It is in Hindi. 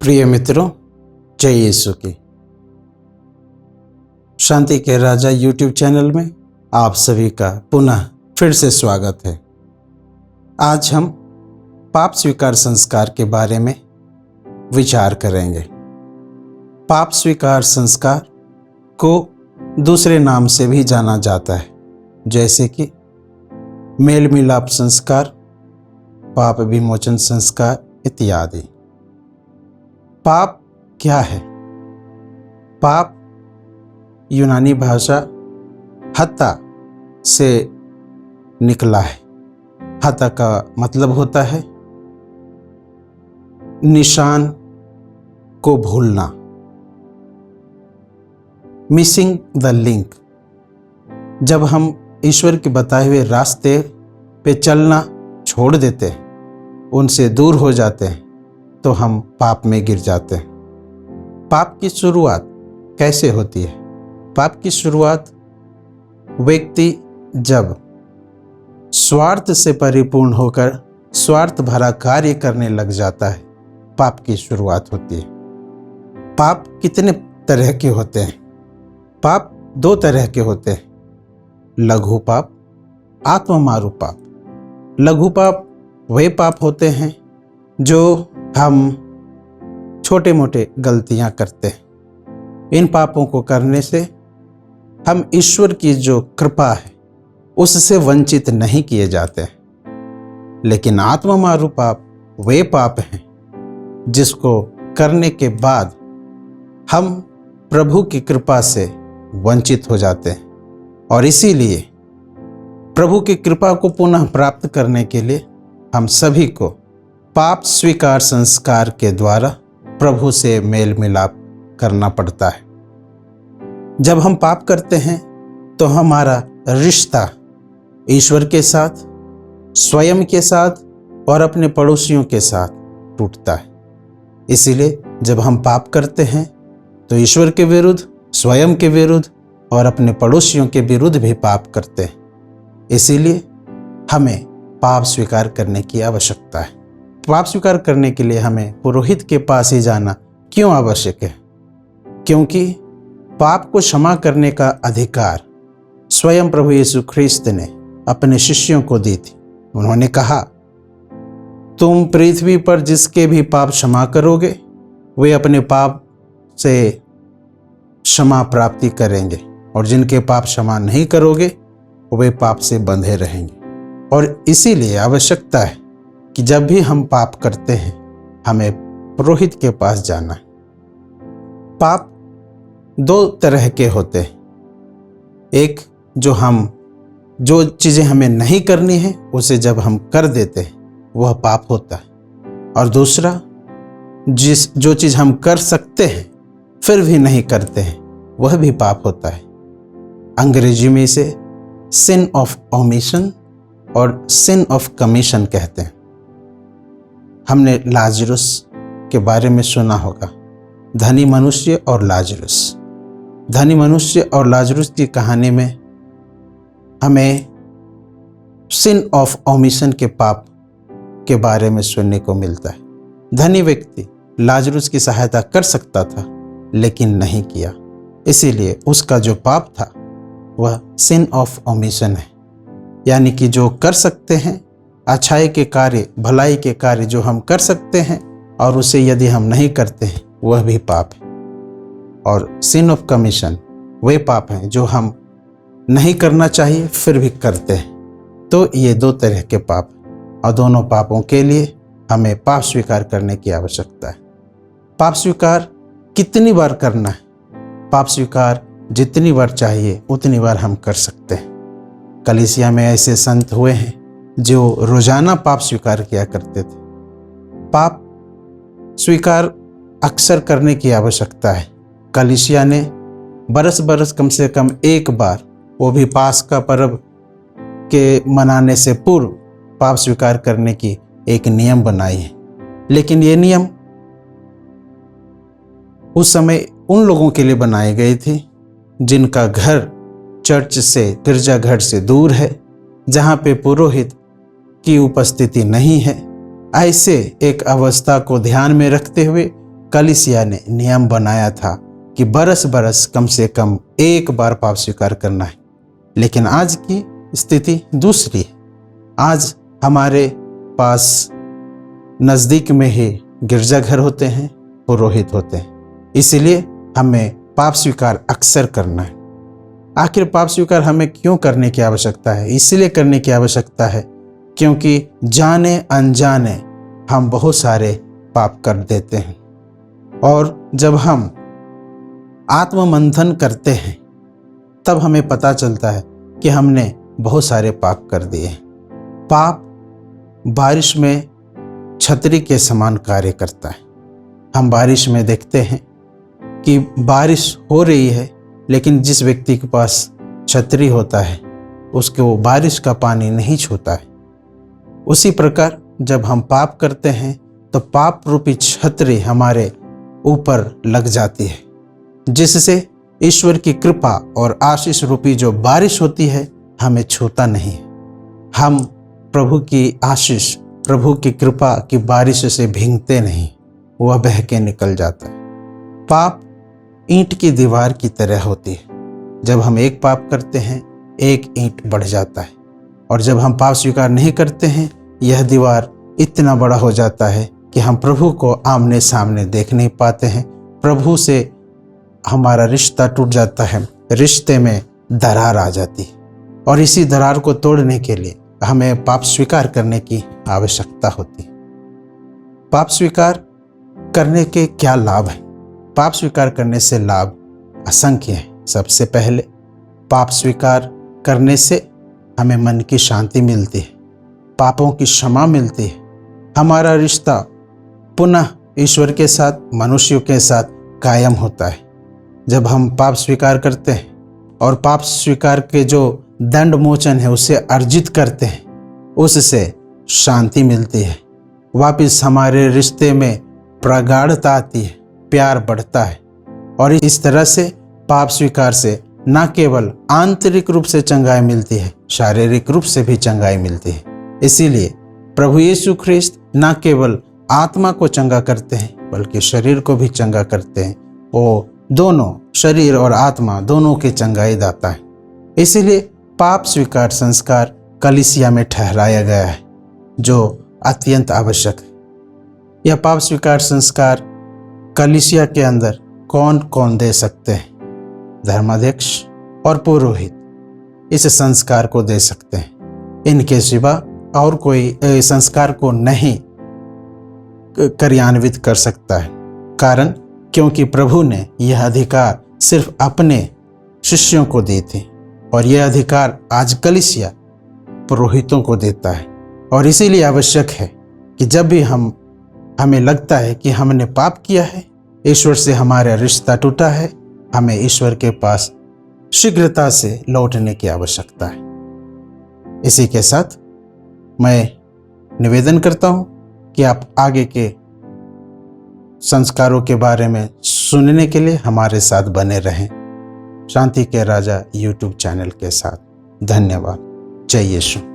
प्रिय मित्रों, जय यीशु की। शांति के राजा यूट्यूब चैनल में आप सभी का पुनः फिर से स्वागत है। आज हम पाप स्वीकार संस्कार के बारे में विचार करेंगे। पाप स्वीकार संस्कार को दूसरे नाम से भी जाना जाता है, जैसे कि मेल मिलाप संस्कार, पाप विमोचन संस्कार इत्यादि। पाप क्या है? पाप यूनानी भाषा हत्ता से निकला है। हत्ता का मतलब होता है निशान को भूलना, मिसिंग द लिंक। जब हम ईश्वर के बताए हुए रास्ते पे चलना छोड़ देते हैं, उनसे दूर हो जाते हैं, तो हम पाप में गिर जाते हैं। पाप की शुरुआत कैसे होती है? पाप की शुरुआत व्यक्ति जब स्वार्थ से परिपूर्ण होकर स्वार्थ भरा कार्य करने लग जाता है, पाप की शुरुआत होती है। पाप कितने तरह के होते हैं? पाप दो तरह के होते हैं, लघु पाप, आत्ममारू पाप। लघु पाप वे पाप होते हैं जो हम छोटे मोटे गलतियां करते हैं। इन पापों को करने से हम ईश्वर की जो कृपा है उससे वंचित नहीं किए जाते हैं। लेकिन आत्ममारू पाप वे पाप हैं जिसको करने के बाद हम प्रभु की कृपा से वंचित हो जाते हैं, और इसीलिए प्रभु की कृपा को पुनः प्राप्त करने के लिए हम सभी को पाप स्वीकार संस्कार के द्वारा प्रभु से मेल मिलाप करना पड़ता है। जब हम पाप करते हैं तो हमारा रिश्ता ईश्वर के साथ, स्वयं के साथ और अपने पड़ोसियों के साथ टूटता है। इसीलिए जब हम पाप करते हैं तो ईश्वर के विरुद्ध, स्वयं के विरुद्ध और अपने पड़ोसियों के विरुद्ध भी पाप करते हैं। इसीलिए हमें पाप स्वीकार करने की आवश्यकता है। पाप स्वीकार करने के लिए हमें पुरोहित के पास ही जाना क्यों आवश्यक है? क्योंकि पाप को क्षमा करने का अधिकार स्वयं प्रभु यीशु ख्रीस्त ने अपने शिष्यों को दी थी। उन्होंने कहा, तुम पृथ्वी पर जिसके भी पाप क्षमा करोगे वे अपने पाप से क्षमा प्राप्ति करेंगे, और जिनके पाप क्षमा नहीं करोगे वे पाप से बंधे रहेंगे। और इसीलिए आवश्यकता है कि जब भी हम पाप करते हैं हमें पुरोहित के पास जाना है। पाप दो तरह के होते हैं। एक, जो चीज़ें हमें नहीं करनी है उसे जब हम कर देते हैं वह पाप होता है। और दूसरा, जो चीज़ हम कर सकते हैं फिर भी नहीं करते हैं वह भी पाप होता है। अंग्रेजी में इसे सिन ऑफ ओमिशन और सिन ऑफ कमीशन कहते हैं। हमने लाजरुस के बारे में सुना होगा, धनी मनुष्य और लाजरुस। धनी मनुष्य और लाजरुस की कहानी में हमें सिन ऑफ ओमिशन के पाप के बारे में सुनने को मिलता है। धनी व्यक्ति लाजरुस की सहायता कर सकता था लेकिन नहीं किया, इसीलिए उसका जो पाप था वह सिन ऑफ ओमिशन है। यानी कि जो कर सकते हैं, अच्छाई के कार्य, भलाई के कार्य जो हम कर सकते हैं और उसे यदि हम नहीं करते हैं वह भी पाप है। और सिन ऑफ कमीशन वे पाप हैं जो हम नहीं करना चाहिए फिर भी करते हैं। तो ये दो तरह के पाप, और दोनों पापों के लिए हमें पाप स्वीकार करने की आवश्यकता है। पाप स्वीकार कितनी बार करना है? पाप स्वीकार जितनी बार चाहिए उतनी बार हम कर सकते हैं। कलीसिया में ऐसे संत हुए हैं जो रोजाना पाप स्वीकार किया करते थे। पाप स्वीकार अक्सर करने की आवश्यकता है। कलीसिया ने बरस कम से कम एक बार, वो भी पास्का पर्व के मनाने से पूर्व, पाप स्वीकार करने की एक नियम बनाई है। लेकिन ये नियम उस समय उन लोगों के लिए बनाए गए थे जिनका घर चर्च से, गिरजाघर से दूर है, जहाँ पे पुरोहित की उपस्थिति नहीं है। ऐसे एक अवस्था को ध्यान में रखते हुए कलीसिया ने नियम बनाया था कि बरस बरस कम से कम एक बार पाप स्वीकार करना है। लेकिन आज की स्थिति दूसरी है। आज हमारे पास नज़दीक में ही गिरजाघर होते हैं, पुरोहित होते हैं, इसलिए हमें पाप स्वीकार अक्सर करना है। आखिर पाप स्वीकार हमें क्यों करने की आवश्यकता है? इसलिए करने की आवश्यकता है क्योंकि जाने अनजाने हम बहुत सारे पाप कर देते हैं, और जब हम आत्ममंथन करते हैं तब हमें पता चलता है कि हमने बहुत सारे पाप कर दिए। पाप बारिश में छतरी के समान कार्य करता है। हम बारिश में देखते हैं कि बारिश हो रही है, लेकिन जिस व्यक्ति के पास छतरी होता है उसको वो बारिश का पानी नहीं छूता है। उसी प्रकार जब हम पाप करते हैं तो पाप रूपी छतरी हमारे ऊपर लग जाती है, जिससे ईश्वर की कृपा और आशीष रूपी जो बारिश होती है हमें छूता नहीं है। हम प्रभु की आशीष, प्रभु की कृपा की बारिश से भींगते नहीं, वह बह के निकल जाता है। पाप ईंट की दीवार की तरह होती है। जब हम एक पाप करते हैं एक ईंट बढ़ जाता है, और जब हम पाप स्वीकार नहीं करते हैं यह दीवार इतना बड़ा हो जाता है कि हम प्रभु को आमने सामने देख नहीं पाते हैं। प्रभु से हमारा रिश्ता टूट जाता है, रिश्ते में दरार आ जाती है, और इसी दरार को तोड़ने के लिए हमें पाप स्वीकार करने की आवश्यकता होती है। पाप स्वीकार करने के क्या लाभ हैं? पाप स्वीकार करने से लाभ असंख्य हैं। सबसे पहले पाप स्वीकार करने से हमें मन की शांति मिलती है, पापों की क्षमा मिलती है, हमारा रिश्ता पुनः ईश्वर के साथ, मनुष्यों के साथ कायम होता है। जब हम पाप स्वीकार करते हैं और पाप स्वीकार के जो दंड मोचन है उसे अर्जित करते हैं, उससे शांति मिलती है, वापस हमारे रिश्ते में प्रगाढ़ता आती है, प्यार बढ़ता है। और इस तरह से पाप स्वीकार से न केवल आंतरिक रूप से चंगाई मिलती है, शारीरिक रूप से भी चंगाई मिलती है। इसीलिए प्रभु यीशु ख्रिस्त न केवल आत्मा को चंगा करते हैं बल्कि शरीर को भी चंगा करते हैं। वो दोनों, शरीर और आत्मा दोनों के चंगाई दाता है। इसीलिए पाप स्वीकार संस्कार कलीसिया में ठहराया गया है, जो अत्यंत आवश्यक है। यह पाप स्वीकार संस्कार कलीसिया के अंदर कौन कौन दे सकते हैं? धर्माध्यक्ष और पुरोहित इस संस्कार को दे सकते हैं। इनके सिवा और कोई संस्कार को नहीं कार्यान्वित कर सकता है। कारण क्योंकि प्रभु ने यह अधिकार सिर्फ अपने शिष्यों को दी थी, और यह अधिकार आज कलीसिया पुरोहितों को देता है। और इसीलिए आवश्यक है कि जब भी हमें लगता है कि हमने पाप किया है, ईश्वर से हमारा रिश्ता टूटा है, हमें ईश्वर के पास शीघ्रता से लौटने की आवश्यकता है। इसी के साथ मैं निवेदन करता हूं कि आप आगे के संस्कारों के बारे में सुनने के लिए हमारे साथ बने रहें। शांति के राजा यूट्यूब चैनल के साथ। धन्यवाद। जय यीशु।